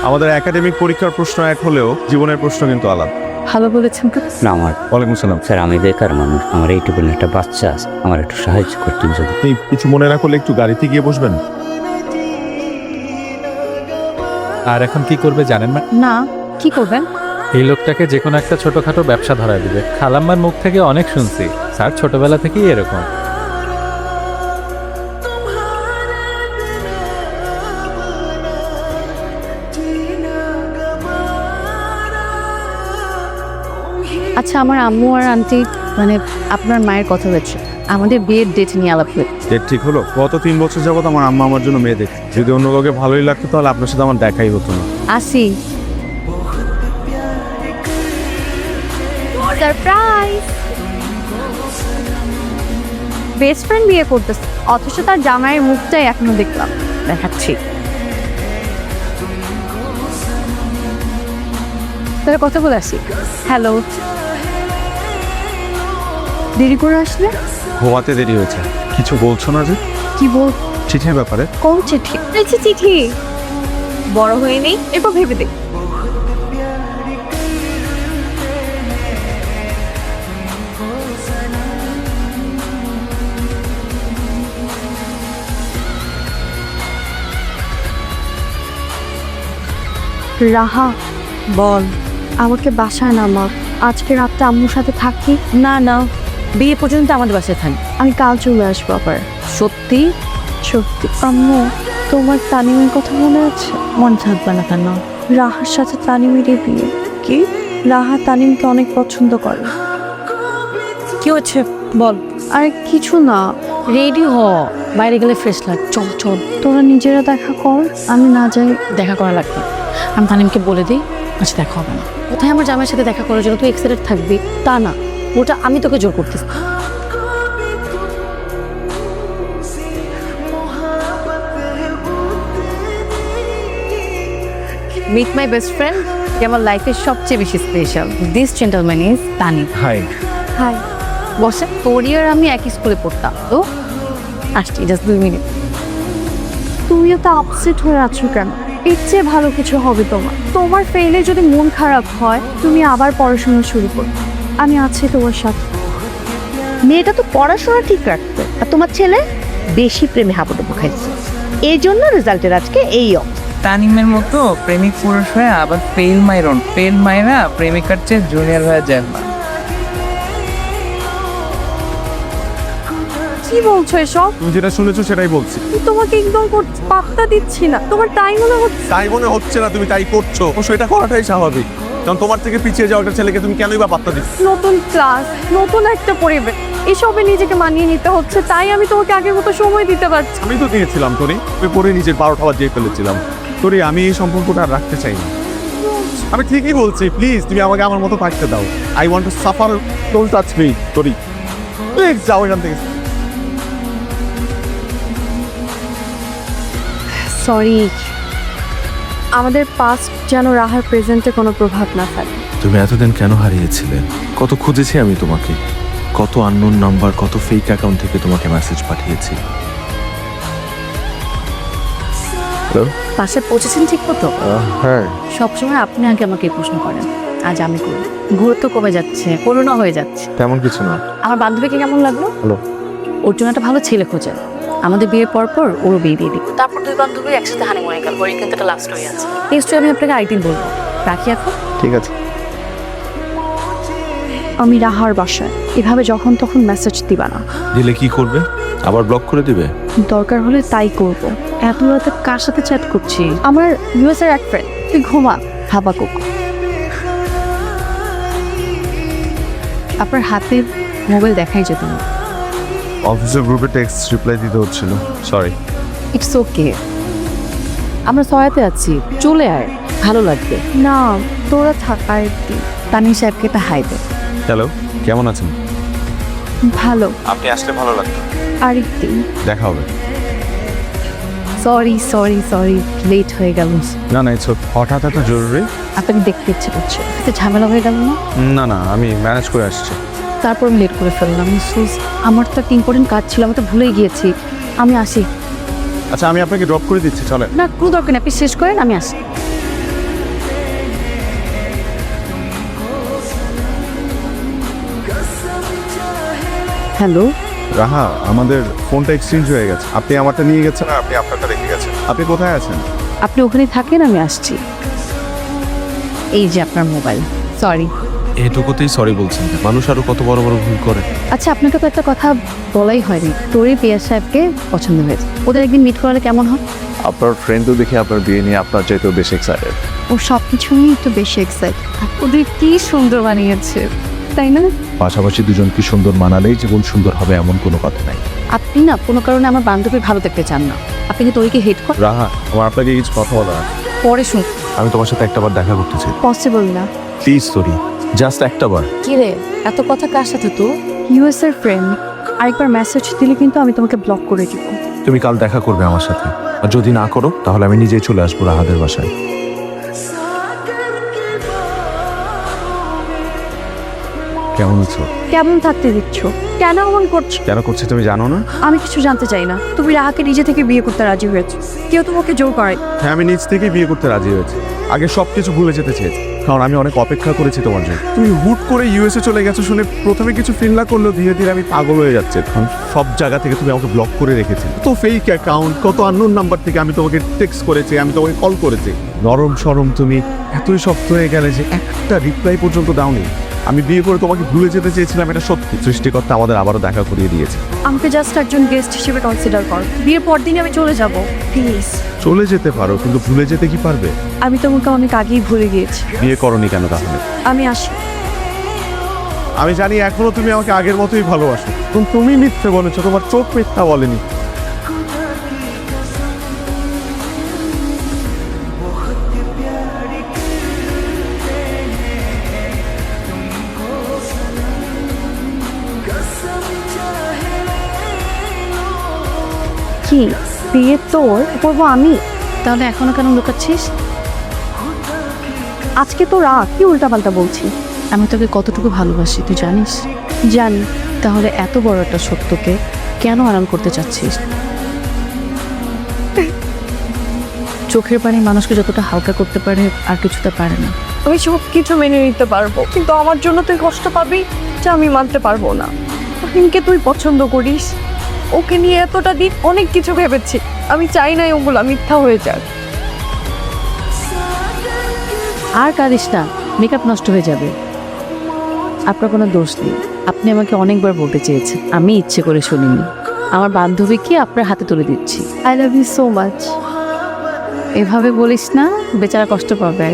আমাদের একাডেমিক পরীক্ষার প্রশ্ন এক হলেও জীবনের প্রশ্ন কিন্তু আলাদা। ভালো বলেছেন তো। না আমার ওয়ালাইকুম সালাম। স্যার আমি বেকার মানুষ, আমার এইটুকু একটা বাচ্চা আছে, আমার একটু সাহায্য করতেন যদি। এই কিছু মনে না করলে একটু গাড়িতে গিয়ে বসবেন। আর এখন কি করবে জানেন না? না, কি করবেন? এই লোকটাকে যে কোনো একটা ছোটখাটো ব্যবসা ধরায় দিবে। খালাম্মার মুখ থেকে অনেক শুনছি, স্যার ছোটবেলা থেকেই এরকম। আচ্ছা, আমার আম্মু আর আন্টি মানে আপনার মায়ের কথা হয়েছে, আমাদের বিয়ের ডেট নিয়ে আলাপ হয়েছে। ডেট ঠিক হলো? গত 3 বছর যাবত আমার আম্মা আমার জন্য মেয়ে দেখে। যদি অন্য কাউকে ভালোই লাগতো তাহলে আপনার সাথে আমার দেখাই হতো না। আসি। সারপ্রাইজ! বেস্ট ফ্রেন্ড বিয়ে করতেছে, অথচ তার জামাইয়ের মুখটাই এখনো দেখলাম। দেখাচ্ছি। তাহলে কথা বলে আসি। হ্যালো। দেরি করে আসলে? ঘুমাতে দেরি হয়েছে। কিছু বলছো না যে? কি বল? চিঠির ব্যাপারে। কোন চিঠি? চিঠি বড় হয়ে নেই, এরপর ভেবে দেখ। রাহা, বল। আমাকে বাসায় নামা। আজকে রাতটা আম্মুর সাথে থাকি। না না, বিয়ে পর্যন্ত আমাদের বাসায় থাকি। আমি কাল চলে আসবো আবার। সত্যি? সত্যি। আম্মু, তোমার তানিমের কথা মনে আছে? মনে থাকবে না কেন? রাহার সাথে তানিমেরই বিয়ে। কি? রাহা তানিমকে অনেক পছন্দ করে। কি হচ্ছে বল। আরে কিছু না, রেডি হ, বাইরে গেলে ফ্রেশ লাগ। চল চল। তোরা নিজেরা দেখা কর, আমি না যাই। দেখা করা লাগবে, আমি তানিমকে বলে দিই। আচ্ছা দেখা হবে না। কোথায় আমার জামাইয়ের সাথে দেখা করার জন্য তুই এক্সাইটেড থাকবি তা না, ওটা আমি তোকে জোর করতেছি। মিট মাই বেস্ট ফ্রেন্ড, যে আমার লাইফের সবচেয়ে বেশি special. This gentleman is Tanim. Hi. Hi. বসে। তোরি আর আমি একই স্কুলে পড়তাম তো। আসছি, জাস্ট 2 মিনিট। তুমি এত আপসেট হয়ে আছো কেন? এর চেয়ে ভালো কিছু হবে তোমার। তোমার ফেলে যদি মন খারাপ হয়, তুমি আবার পড়াশোনা শুরু করো। আমি আছি তোমার সাথে। মেয়েটা তো পড়াশোনা ঠিক রাখতো, আর তোমার ছেলে বেশি প্রেমে হাবুডুবু খাইছে, এই জন্য রেজাল্টের আজকে এই অবস্থা। তানিমের মতো প্রেমিক পুরুষ হয়ে আবার ফেল মাইরন, ফেল মাইরা প্রেমিকার চেয়ে জুনিয়র হয়ে যায় না। কি বলছো এসব? তুমি যেটা শুনেছো সেটাই বলছি। তোমাকে একদম পাত্তা দিচ্ছি না। তোমার তাই মনে হচ্ছে? তাই মনে হচ্ছে না, তুমি তাই করছো। অবশ্য এটা করাটাই স্বাভাবিক, কারণ তোমার থেকে পিছিয়ে যাওয়া একটা ছেলেকে তুমি কেনই বা পাত্তা দিচ্ছ? নতুন ক্লাস, নতুন একটা পরিবেশ, এসবে নিজেকে মানিয়ে নিতে হচ্ছে। তাই আমি তোমাকে আগের মতো সময় দিতে পারছি। আমি তো দিয়েছিলাম তোরি, আমি পরে নিজের 12টা বাজিয়ে ফেলেছিলাম। তোরি, আমি এই সম্পর্কটা আর রাখতে চাই না। আমি ঠিকই বলছি, প্লিজ তুমি আমাকে আমার মতো থাকতে দাও। I want to suffer, don't touch me. তোরি প্লিজ যাও এখান থেকে। সরি, আমাদের পাস্ট যেন রাহার প্রেজেন্টে কোনো প্রভাব না ফেলে। তুমি এতদিন কেন হারিয়েছিলে? কত খুঁজেছি আমি তোমাকে, কত আননোন নাম্বার, কত ফেক অ্যাকাউন্ট থেকে তোমাকে মেসেজ পাঠিয়েছি। পাশে পৌঁছেছেন ঠিক মতো? হ্যাঁ। সবসময় আপনি আগে আমাকে এই প্রশ্ন করেন, আজ আমি করি। গুরুত্ব কমে যাচ্ছে, করুণা হয়ে যাচ্ছে। তেমন কিছু না। আমার বান্ধবীকে কেমন লাগলো? ভালো। ওর জন্য একটা ভালো ছেলে খোঁজে। আমাদের বিয়ের পর পর ওরও বিয়ে দিয়ে দিই। তারপর 2 বান্ধবী একসাথে হানিমুনে গেল। ওর কিন্তু একটা লাভ স্টোরি আছে। এই স্টোরি আমি আপনাকে আরেকদিন বলবো। রাখি এখন। ঠিক আছে। আমি রাহার বাসায়, এভাবে যখন তখন মেসেজ দিবা না। দিলে কি করবে? আবার ব্লক করে দিবে? দরকার হলে তাই করব। এত রাতে কার সাথে চ্যাট করছি? আমার ইউএস এর এক ফ্রেন্ড। তুই ঘুমা, হাবাকুক। আপনার হাতে মোবাইল দেখাই যেত না। অফিসের গ্রুপে টেক্সট রিপ্লাই দিতে হচ্ছিল, সরি। ইটস ওকে, আমরা সহায়তে আছি, চলে আয়, ভালো লাগবে। না, তোরা থাক আরেকদিন। তানিম সাহেবকে একটা হাই দে। হ্যালো, কেমন আছেন? ভালো, আপনি আসলে ভালো লাগতো। আরেকদিন। দেখা হবে। সরি সরি সরি, লেট হয়ে গেল। না না, ইটস হঠাৎ এত জরুরি? আপনাকে দেখতে ইচ্ছে করছে, এতে ঝামেলা হয়ে গেল না? না না, আমি ম্যানেজ করে আসছি। তারপর আমি লেট করে ফেললাম। আমার তো একটা ইম্পর্টেন্ট কাজ ছিল, আমি তো ভুলেই গিয়েছি। আমি আসি। আচ্ছা, আমি আপনাকে ড্রপ করে দিচ্ছি, চলে। না, কোনো দরকার নেই, আপনি শেষ করেন, আমি আসি। হ্যালো, রাহা, আমাদের ফোনটা এক্সচেঞ্জ হয়ে গেছে। আপনি আমারটা নিয়ে গেছেন আর আপনি আপনারটা রেখে গেছেন। আপনি কোথায় আছেন? আপনি ওখানে থাকেন, আমি আসছি। এই যে আপনার মোবাইল। সরি। এটুকুতেই সরি বলছেন? মানুষ আরো কত বড় বড় ভুল করে। আচ্ছা, আপনাকে তো একটা কথা বলাই হয়নি। তোরই পিয়াস সাহেবকে পছন্দ হয়েছে, ওদের একদিন মিট করালে কেমন হয়? আপনার ফ্রেন্ডও দেখি আপনার বিয়ে নিয়ে আপনার চাইতেও বেশি এক্সাইটেড। ও সব কিছু নিয়ে একটু বেশি এক্সাইট। ওদের কি সুন্দর বানিয়েছে, তাই না? পাশাপাশি দুজনকে সুন্দর মানালেই জীবন সুন্দর হবে এমন কোনো কথা নাই। আপনি না কোনো কারণে আমার বান্ধবীর ভালো দেখতে চান না। আপনি কি তোরিকে হেট করেন? রাহা, আমার আপনাকে কিছু কথা বলা আছে। পরে শুন। আমি তোমার সাথে একটাবার দেখা করতে চাই। পসিবল না। প্লিজ সরি, জাস্ট একটাবার। কি রে, এত কথা কার সাথে তো? ইউএস এর ফ্রেন্ড। আরেকবার মেসেজ দিলে কিন্তু আমি তোমাকে ব্লক করে দিব। তুমি কাল দেখা করবে আমার সাথে, আর যদি না করো তাহলে আমি নিজেই চলে আসবো রাহাদের বাসায়। কেমন আছো? কেমন থাকতে দিচ্ছ? কেন এমন করছো? কেন করছে তুমি জানো না? আমি কিছু জানতে চাই না। তুমি রাহাকে নিজে থেকে বিয়ে করতে রাজি হয়েছো, কেউ তোমাকে জোর করে। হ্যাঁ, আমি নিজ থেকেই বিয়ে করতে রাজি হয়েছি। আগে সব কিছু ভুলে যেতে চেয়েছি, কারণ আমি অনেক অপেক্ষা করেছি তোমার জন্য। তুমি হুট করে ইউএসএ চলে গেছো শুনে প্রথমে কিছু ফিল না করলেও ধীরে ধীরে আমি পাগল হয়ে যাচ্ছে। কারণ সব জায়গা থেকে তুমি আমাকে ব্লক করে রেখেছো। কত ফেক অ্যাকাউন্ট, কত আননোন নাম্বার থেকে আমি তোমাকে টেক্সট করেছি, আমি তোমাকে কল করেছি। নরম সরম তুমি এতই শক্ত হয়ে গেলে যে একটা রিপ্লাই পর্যন্ত দাওনি। আমি বিয়ে করে তোমাকে ভুলে যেতে চেয়েছিলাম, এটা সত্যি। সৃষ্টিকর্তা আমাদের আবারও দেখা করিয়ে দিয়েছে। আমাকে জাস্ট একজন গেস্ট হিসেবে কনসিডার কর। বিয়ের পর দিনই আমি চলে যাব, প্লিজ। চলে যেতে পারো, কিন্তু ভুলে যেতে কি পারবে? আমি তোমাকে অনেক আগেই ভুলে গিয়েছি। বিয়ে করনি কেন তাহলে? আমি আসি। আমি জানি এখনো তুমি আমাকে আগের মতোই ভালোবাসো, কিন্তু তুমি মিথ্যে বলেছো, তোমার চোখ মিথ্যা বলেনি। কি বিয়ে তোর করবো আমি? তাহলে এখনো কেন লুকাচ্ছিস? আজকে তো রাত, কি উল্টাপাল্টা বলছি? আমি তোকে কতটুকু ভালোবাসি তুই জানিস? জানি। তাহলে এত বড় একটা সত্যকে কেন আড়াল করতে চাচ্ছিস? চোখের পানি মানুষকে যতটা হালকা করতে পারে আর কিছুতে পারে না। আমি সব কিছু মেনে নিতে পারবো, কিন্তু আমার জন্য তুই কষ্ট পাবি, যা আমি মানতে পারবো না। ফাহিমকে তুই পছন্দ করিস, ওকে নিয়ে এতটা দিন অনেক কিছু ভেবেছি। আমি চাই না ওগুলো মিথ্যা হয়ে যাক। আর কাঁদিস না, মেকআপ নষ্ট হয়ে যাবে। আপনার কোনো দোষ নেই। আপনি আমাকে অনেকবার বলতে চেয়েছেন, আমি ইচ্ছে করে শুনিনি। আমার বান্ধবীকে আপনার হাতে তুলে দিচ্ছি। I love you so much. এভাবে বলিস না, বেচারা কষ্ট পাবে।